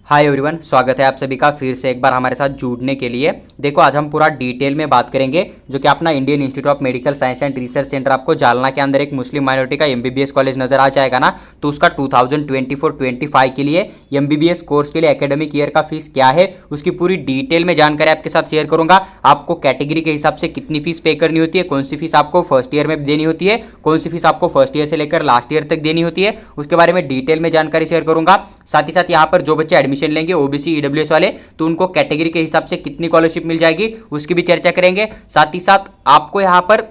Hi everyone, स्वागत है आप सभी का फिर से एक बार हमारे साथ जुड़ने के लिए। देखो, आज हम पूरा डिटेल में बात करेंगे जो कि अपना Indian institute of medical science and research centre आपको जालना के अंदर एक मुस्लिम माइनॉरिटी का एमबीबीएस कॉलेज नजर आ जाएगा ना, तो उसका 2024-25 के लिए एमबीबीएस कोर्स के लिए एकेडमिक ईयर का फीस क्या है उसकी पूरी डिटेल में जानकारी आपके साथ शेयर करूंगा। आपको कैटेगरी के हिसाब से कितनी फीस पे करनी होती है, कौन सी फीस आपको फर्स्ट ईयर में देनी होती है, कौन सी फीस आपको फर्स्ट ईयर से लेकर लास्ट ईयर तक देनी होती है, उसके बारे में डिटेल में जानकारी शेयर करूंगा। साथ ही साथ यहाँ पर जो बच्चे एडमिशन लेंगे ओबीसी ईडब्ल्यूएस वाले, तो उनको कैटेगरी के हिसाब से कितनी स्कॉलरशिप मिल जाएगी उसकी भी चर्चा करेंगे। साथ ही साथ आपको यहाँ पर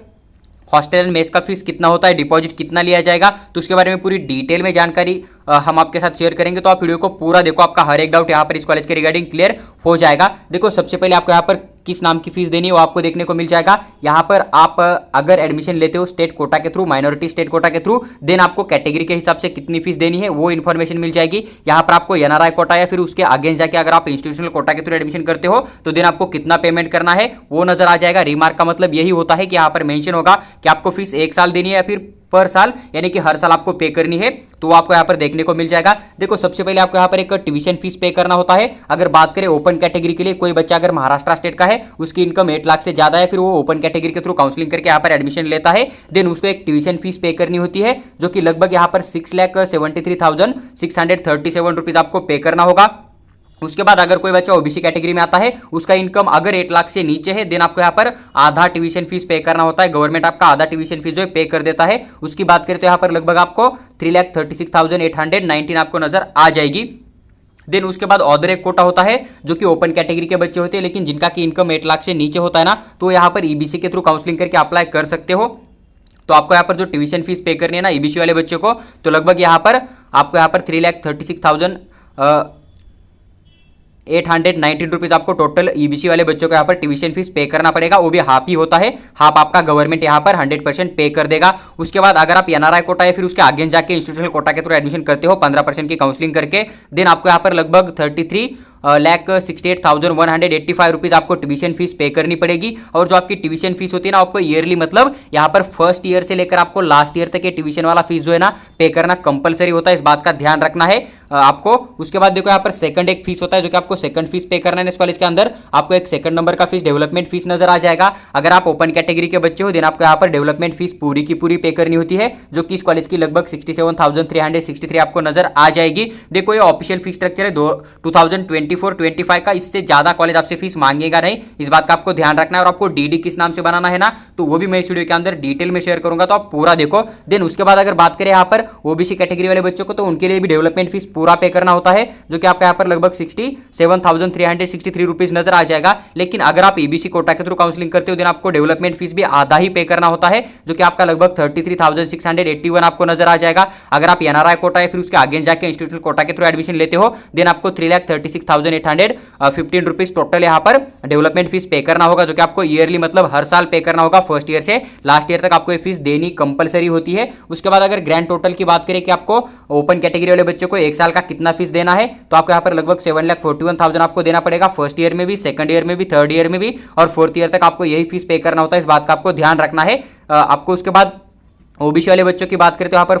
हॉस्टल एंड मेस का फीस कितना होता है, डिपॉजिट कितना लिया जाएगा, तो उसके बारे में पूरी डिटेल में जानकारी हम आपके साथ शेयर करेंगे। तो आप वीडियो को पूरा देखो, आपका हर एक डाउट यहाँ पर इस कॉलेज के रिगार्डिंग क्लियर हो जाएगा। देखो, सबसे पहले आपको यहाँ पर किस नाम की फीस देनी है वो आपको देखने को मिल जाएगा। यहाँ पर आप अगर एडमिशन लेते हो स्टेट कोटा के थ्रू, माइनॉरिटी स्टेट कोटा के थ्रू, देन आपको कैटेगरी के हिसाब से कितनी फीस देनी है वो इन्फॉर्मेशन मिल जाएगी। यहाँ पर आपको एनआरआई कोटा या फिर उसके अगेंस्ट जाके अगर आप इंस्टीट्यूशनल कोटा के थ्रू एडमिशन करते हो तो देन आपको कितना पेमेंट करना है वो नजर आ जाएगा। रिमार्क का मतलब यही होता है कि यहाँ पर मेंशन होगा कि आपको फीस एक साल देनी है या फिर पर साल, यानी कि हर साल आपको पे करनी है, तो आपको यहाँ पर देखने को मिल जाएगा। देखो, सबसे पहले आपको यहाँ पर एक ट्यूशन फीस पे करना होता है। अगर बात करें ओपन कैटेगरी के लिए, कोई बच्चा अगर महाराष्ट्र स्टेट का है, उसकी इनकम 8 लाख से ज्यादा है, फिर वो ओपन कैटेगरी के थ्रू काउंसलिंग करके यहाँ पर एडमिशन लेता है, देन उसको एक ट्यूशन फीस पे करनी होती है जो कि लगभग यहाँ पर 6,73,637 रुपीज आपको पे करना होगा। उसके बाद अगर कोई बच्चा ओबीसी कैटेगरी में आता है, उसका इनकम अगर 8 लाख से नीचे है, देन आपको यहाँ पर आधा ट्यूशन फीस पे करना होता है। गवर्नमेंट आपका आधा ट्यूशन फीस जो है पे कर देता है। उसकी बात करें तो यहाँ पर लगभग आपको 3,36,819 आपको नजर आ जाएगी। देन उसके बाद अदर एक कोटा होता है जो कि ओपन कैटेगरी के बच्चे होते हैं, लेकिन जिनका की इनकम 8 लाख से नीचे होता है ना, तो यहाँ पर ईबीसी के थ्रू काउंसलिंग करके अप्लाई कर सकते हो। तो आपको यहाँ पर जो ट्यूशन फीस पे करनी है ना ईबीसी वाले बच्चों को, तो लगभग यहाँ पर आपको यहाँ पर 3,36,819 रुपीज आपको टोटल ईबीसी वाले बच्चों को यहाँ पर ट्यूशन फीस पे करना पड़ेगा। वो भी हाफ ही होता है, हाफ आपका गवर्नमेंट यहाँ पर 100% पे कर देगा। उसके बाद अगर आप एनआरआई कोटा या फिर उसके आगे जाके इंस्टीट्यूशनल कोटा के थ्रू एडमिशन करते हो 15% की काउंसलिंग करके, देन आपको यहाँ पर लगभग 33,68,185 रुपीज आपको ट्यूशन फीस पे करनी पड़ेगी। और जो आपकी ट्यूशन फीस होती है ना, आपको ईयरली मतलब यहाँ पर फर्स्ट ईयर से लेकर आपको लास्ट ईयर तक ये ट्यूशन वाला फीस जो है ना पे करना कंपलसरी होता है, इस बात का ध्यान रखना है आपको। उसके बाद देखो यहाँ पर सेकंड एक फीस होता है जो कि आपको सेकंड फीस पे करना है। इस कॉलेज के अंदर आपको एक सेकंड नंबर का फीस डेवलपमेंट फीस नजर आ जाएगा। अगर आप ओपन कैटेगरी के बच्चे हो, देन आपको यहाँ पर डेवलपमेंट फीस पूरी की पूरी पे करनी होती है, जो कि इस कॉलेज की लगभग 67,363 आपको नजर आ जाएगी। देखो, ये ऑफिशियल फीस स्ट्रक्चर है 2024-25 का, इससे ज्यादा कॉलेज आपसे फीस मांगेगा नहीं, इस बात का आपको ध्यान रखना है। और आपको डीडी किस नाम से बनाना है ना, तो वो भी मैं इस वीडियो के अंदर डिटेल में शेयर करूंगा, तो आप पूरा देखो। देन उसके बाद अगर बात करें यहाँ पर ओबीसी कैटेगरी वाले बच्चों को, तो उनके लिए भी डेवलपमेंट फीस पूरा पे करना होता है, जो कि आपका यहाँ पर लगभग 67,363 रुपीज नजर आ जाएगा। लेकिन अगर आप ईबीसी कोटा के थ्रू काउंसलिंग करते हो, देन आपको डेवलपमेंट फीस भी आधा ही पे करना होता है, जो कि आपका लगभग 33,681 आपको नजर आ जाएगा। अगर आप एनआरआई कोटा या फिर उसके आगे जाके इंस्टीट्यूशनल कोटा के थ्रू एडमिशन लेते हो, देन आपको 3,36,815 रुपीज टोटल यहाँ पर डेवलपमेंट फीस पे करना होगा, जो कि आपको ईयरली मतलब हर साल पे करना होगा। फर्स्ट ईयर से लास्ट ईयर तक आपको ये फीस देनी कंपलसरी होती है। उसके बाद अगर ग्रैंड टोटल की बात करें कि आपको ओपन कैटेगरी वाले बच्चों को एक साल का कितना फीस देना है, तो आपको यहाँ पर लगभग 7,41,000 आपको देना पड़ेगा, फर्स्ट ईयर में भी, सेकंड ईयर में भी, थर्ड ईयर में भी, और फोर्थ ईयर तक आपको यही फीस पे करना होता है, इस बात का आपको ध्यान रखना है आपको। उसके बाद ओबीसी वाले बच्चों की बात करते हो, यहाँ पर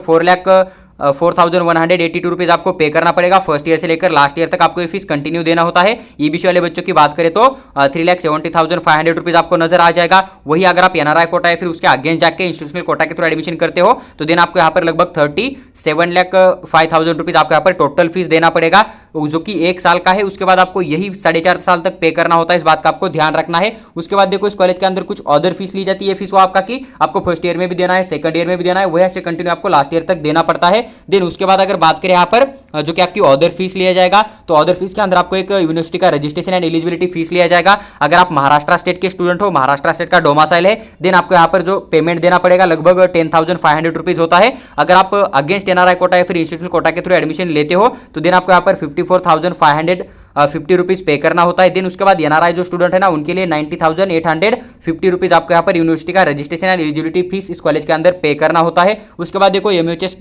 4,0182 रुपीज आपको पे करना पड़ेगा, फर्स्ट ईयर से लेकर लास्ट ईयर तक आपको ये फीस कंटिन्यू देना होता है। ईबीसी वाले बच्चों की बात करें तो 3,70,500 रुपीज आपको नजर आ जाएगा। वही अगर आप एनआरआई कोटा या फिर उसके अगेंस्ट जाके इंस्टीट्यूशनल कोटा के थ्रू एडमिशन करते हो, तो देन आपको यहाँ पर लगभग 37,05,000 रुपीज आपको यहाँ पर टोटल फीस देना पड़ेगा, जो कि एक साल का है। उसके बाद आपको यही 4.5 साल तक पे करना होता है, इस बात का आपको ध्यान रखना है। उसके बाद देखो, इस कॉलेज के अंदर कुछ अदर फीस ली जाती है, फीस वो आपका की आपको फर्स्ट ईयर में भी देना है, सेकंड ईयर में भी देना है, वही से कंटिन्यू आपको लास्ट ईयर तक देना पड़ता है। देन उसके बाद अगर बात करें यहाँ पर जो कि आपकी अदर फीस लिया जाएगा, तो अदर फीस के अंदर आपको एक यूनिवर्सिटी का रजिस्ट्रेशन एंड एलिजिबिलिटी फीस लिया जाएगा। अगर आप महाराष्ट्र स्टेट के स्टूडेंट हो, महाराष्ट्र स्टेट का डोमासाइल है, देन आपको यहाँ पर जो पेमेंट देना पड़ेगा लगभग 10,500 रुपीज होता है। अगर आप अगेंस्ट एनआरआई कोटा या फिर इंस्टीट्यूशनल कोटा के थ्रू एडमिशन लेते हो, तो देन आपको यहाँ पर 54,550 रुपीज पे करना होता है। देन उसके बाद एनआरआई जो स्टूडेंट है ना, उनके लिए 90,850 रुपीज आपको यहाँ पर यूनिवर्सिटी का रजिस्ट्रेशन एंड एलिजिबिलिटी फीस इस कॉलेज के अंदर पे करना होता है। उसके बाद देखो, एमयूएचएस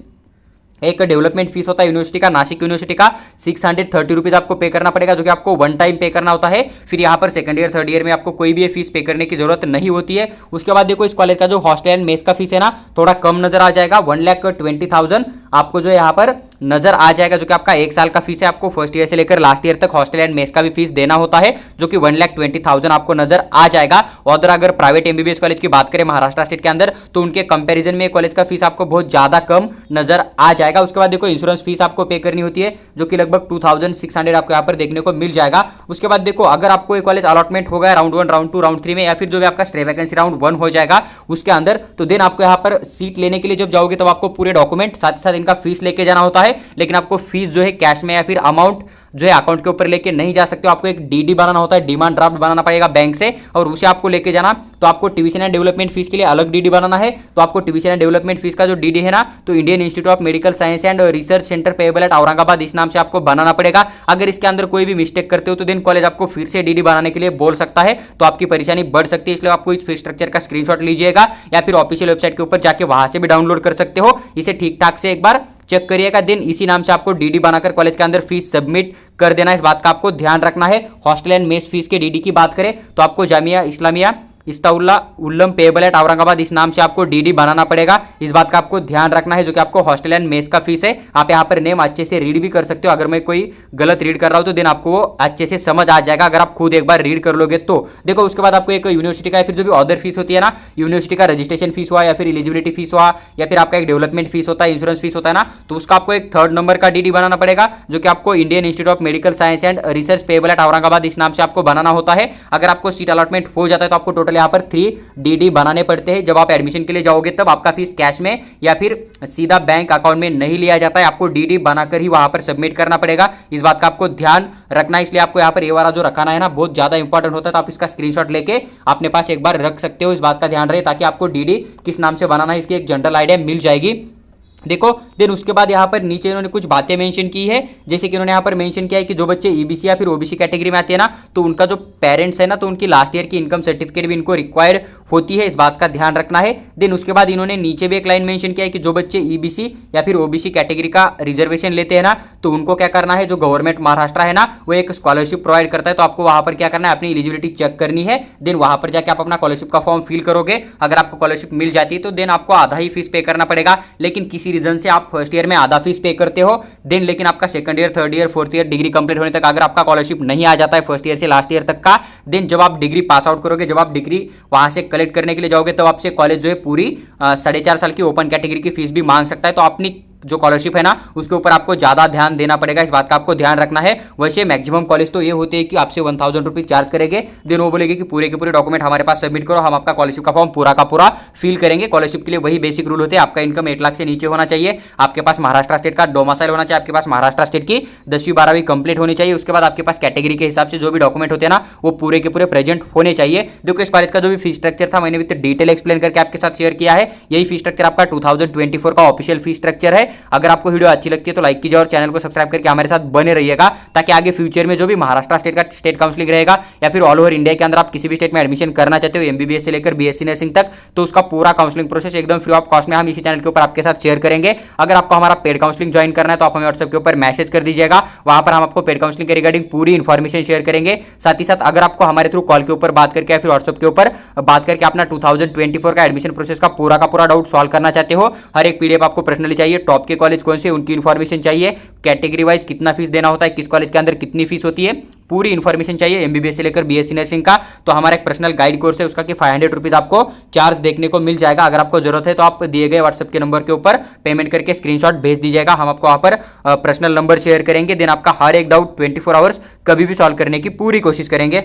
एक डेवलपमेंट फीस होता है यूनिवर्सिटी का, नासिक यूनिवर्सिटी का 630 रुपीज आपको पे करना पड़ेगा, जो कि आपको वन टाइम पे करना होता है। फिर यहाँ पर सेकंड ईयर थर्ड ईयर में आपको कोई भी ये फीस पे करने की जरूरत नहीं होती है। उसके बाद देखो, इस कॉलेज का जो हॉस्टल एंड मेस का फीस है ना, थोड़ा कम नजर आ जाएगा, 1,20,000 आपको जो है यहाँ पर नजर आ जाएगा, जो कि आपका 1 साल का फीस है। आपको फर्स्ट ईयर से लेकर लास्ट ईयर तक हॉस्टल एंड मेस का भी फीस देना होता है, जो कि 1,20,000 आपको नजर आ जाएगा। और अगर प्राइवेट एमबीबीएस कॉलेज की बात करें महाराष्ट्र स्टेट के अंदर, तो उनके कंपैरिजन में कॉलेज का फीस आपको बहुत ज्यादा कम नजर आ जाएगा। उसके बाद देखो इंश्योरेंस फीस आपको पे करनी होती है, जो कि लगभग 2,600 आपको यहाँ पर देखने को मिल जाएगा। उसके बाद देखो अगर आपको ये कॉलेज अलॉटमेंट होगा राउंड 1, राउंड 2, राउंड 3 में, या फिर जो भी आपका स्टे वैकेंसी राउंड 1 हो जाएगा उसके अंदर, तो देन आपको यहाँ पर सीट लेने के लिए जब जाओगे तब आपको पूरे डॉक्यूमेंट साथ ही साथ इनका फीस लेके जाना होता है। लेकिन आपको फीस जो है कैश में या फिर अमाउंट जो है अकाउंट के ऊपर लेके नहीं जा सकते हो। आपको एक डीडी बनाना होता है, डिमांड ड्राफ्ट बनाना पड़ेगा बैंक से, और उसे आपको लेके जाना। तो आपको ट्यूशन एंड डेवलपमेंट फीस के लिए अलग डीडी बनाना है। तो आपको ट्यूशन एंड डेवलपमेंट फीस का जो डीडी है ना, तो Indian institute of medical science and research centre payable eight Aurangabad, इस नाम से आपको बनाना पड़ेगा। अगर इसके अंदर कोई भी मिस्टेक करते हो तो देन कॉलेज आपको फिर से डीडी बनाने के लिए बोल सकता है, तो आपकी परेशानी बढ़ सकती है। इसलिए आपको इस फीस स्ट्रक्चर का स्क्रीनशॉट लीजिएगा, या फिर ऑफिशियल वेबसाइट के ऊपर जाके वहां से भी डाउनलोड कर सकते हो। इसे ठीक ठाक से एक बार चेक करिएगा, देन इसी नाम से आपको डीडी बनाकर कॉलेज के अंदर फीस सबमिट कर देना। इस बात का आपको ध्यान रखना है। हॉस्टल एंड मेस फीस के डीडी की बात करें तो आपको जामिया इस्लामिया इस्ताउल्ला उल्लम पेएबल एट औरंगाबाद, इस नाम से आपको डीडी बनाना पड़ेगा। इस बात का आपको ध्यान रखना है, जो कि आपको हॉस्टल एंड मेस का फीस है। आप यहाँ पर नेम अच्छे से रीड भी कर सकते हो। अगर मैं कोई गलत रीड कर रहा हूँ तो देन आपको वो अच्छे से समझ आ जाएगा, अगर आप खुद एक बार रीड कर लोगे तो। देखो उसके बाद आपको एक यूनिवर्सिटी का या फिर जो भी अदर फीस होती है ना, यूनिवर्सिटी का रजिस्ट्रेशन फीस हुआ, या फिर एलिजिबिलिटी फीस हुआ, या फिर आपका एक डेवलपमेंट फीस होता है, इंश्योरेंस फीस होता है ना, तो उसका आपको एक 3rd नंबर का डीडी बनाना पड़ेगा, जो कि आपको Indian institute of medical science and research payable eight Aurangabad, इस नाम से आपको बनाना होता है। अगर आपको सीट अलॉटमेंट हो जाता है तो आपको टोटल यहाँ पर 3 डीडी बनाने पड़ते हैं। जब आप एडमिशन के लिए जाओगे तब आपका फीस कैश में या फिर सीधा बैंक अकाउंट में नहीं लिया जाता है, आपको डीडी बनाकर ही वहां पर सबमिट करना पड़ेगा। इस बात का आपको ध्यान रखना है। इसलिए आपको यहाँ पर ये वाला जो रखाना है ना, बहुत ज्यादा इंपॉर्टेंट होता है। तो आप इसका स्क्रीनशॉट लेके अपने पास एक बार रख सकते हो। इस बात का ध्यान रहे ताकि आपको डीडी किस नाम से बनाना है इसकी एक जनरल आइडिया मिल जाएगी। देखो देन उसके बाद यहाँ पर नीचे इन्होंने कुछ बातें मेंशन की है, जैसे कि इन्होंने यहाँ पर मेंशन किया है कि जो बच्चे ईबीसी या फिर ओबीसी कैटेगरी में आते हैं ना, तो उनका जो पेरेंट्स है ना, तो उनकी लास्ट ईयर की इनकम सर्टिफिकेट भी इनको रिक्वायर्ड होती है। इस बात का ध्यान रखना है। देन उसके बाद इन्होंने नीचे भी एक लाइन मेंशन किया है कि जो बच्चे ईबीसी या फिर ओबीसी कैटेगरी का रिजर्वेशन लेते हैं ना, तो उनको क्या करना है, जो गवर्नमेंट महाराष्ट्र है ना, वो एक स्कॉलरशिप प्रोवाइड करता है। तो आपको वहां पर क्या करना है, अपनी एलिजिबिलिटी चेक करनी है। देन वहां पर जाकर आप अपना स्कॉलरशिप का फॉर्म फिल करोगे। अगर आपको स्कॉलरशिप मिल जाती है तो देन आपको आधा ही फीस पे करना पड़ेगा। लेकिन किसी रीजन से आप फर्स्ट ईयर में आधा फीस पे करते हो, देन लेकिन आपका second year, third year, fourth year degree complete होने तक अगर आपका स्कॉलरशिप नहीं आ जाता है फर्स्ट ईयर से लास्ट ईयर तक का, देन जब आप डिग्री पास आउट करोगे, जब आप डिग्री वहां से कलेक्ट करने के लिए जाओगे, तब आपसे कॉलेज जो है पूरी 4.5 साल की ओपन कैटेगरी की फीस भी मांग सकता है। तो अपनी जो स्कॉलरशिप है ना, उसके ऊपर आपको ज्यादा ध्यान देना पड़ेगा। इस बात का आपको ध्यान रखना है। वैसे मैक्सिमम कॉलेज तो ये होते हैं कि आपसे 1,000 रुपीज चार्ज करेंगे, देन वो बोलेंगे कि पूरे के पूरे डॉक्यूमेंट हमारे पास सबमिट करो, हम आपका स्कॉलरशिप का फॉर्म पूरा का पूरा फिल करेंगे। स्कॉलरशिप के लिए वही बेसिक रूल होते हैं, आपका इनकम 8 लाख से नीचे होना चाहिए, आपके पास महाराष्ट्र स्टेट का डोमासाइल होना चाहिए, आपके पास महाराष्ट्र स्टेट की 10वीं 12वीं कंप्लीट होनी चाहिए। उसके बाद आपके पास कैटेगरी के हिसाब से जो भी डॉक्यूमेंट होते हैं ना, वो पूरे के पूरे प्रेजेंट होने चाहिए। देखो इस कॉलेज का जो भी फीस स्ट्रक्चर था मैंने विद डिटेल एक्सप्लेन करके आपके साथ शेयर किया है। यही फीस स्ट्रक्चर आपका 2024 का ऑफिशियल फीस स्ट्रक्चर है। अगर आपको वीडियो अच्छी लगती है तो लाइक कीजिए और चैनल को सब्सक्राइब करके हमारे साथ बने रहिएगा, ताकि आगे फ्यूचर में जो भी महाराष्ट्र स्टेट का स्टेट काउंसलिंग रहेगा, या फिर ऑल ओवर इंडिया के अंदर आप किसी भी स्टेट में एडमिशन करना चाहते हो एमबीबीएस से लेकर बीएससी नर्सिंग तक, तो उसका पूरा काउंसलिंग प्रोसेस एकदम फ्री ऑफ कॉस्ट में हम इसी चैनल के ऊपर आपके साथ शेयर करेंगे। अगर आपको हमारा पेड काउंसलिंग ज्वाइन करना है तो आप हमें व्हाट्सएप के ऊपर मैसेज कर दीजिएगा, वहां पर हम आपको पेड काउंसलिंग के रिगार्डिंग पूरी इन्फॉर्मेशन शेयर करेंगे। साथ ही साथ अगर आपको हमारे थ्रू कॉल के ऊपर बात करके या फिर व्हाट्सएप के ऊपर बात करके अपना 2024 का एडमिशन प्रोसेस का पूरा डाउट सॉल्व करना चाहते हो, हर एक पीडीएफ आपको पर्सनली चाहिए, टॉप के कॉलेज कौन से उनकी इन्फॉर्मेशन चाहिए, कैटेगरी वाइज कितना फीस देना होता है, किस कॉलेज के अंदर कितनी फीस होती है, पूरी इन्फॉर्मेशन चाहिए एमबीबीएस से लेकर बीएससी नर्सिंग का, तो हमारा एक पर्सनल गाइड कोर्स है, उसका कि 500 रुपीज आपको चार्ज देखने को मिल जाएगा। अगर आपको जरूरत है तो आप दिए गए व्हाट्सएप के नंबर के ऊपर पेमेंट करके स्क्रीनशॉट भेज दीजिएगा, हम आपको वहां पर पर्सनल नंबर शेयर करेंगे। देन आपका हर एक डाउट 24 आवर्स कभी भी सॉल्व करने की पूरी कोशिश करेंगे।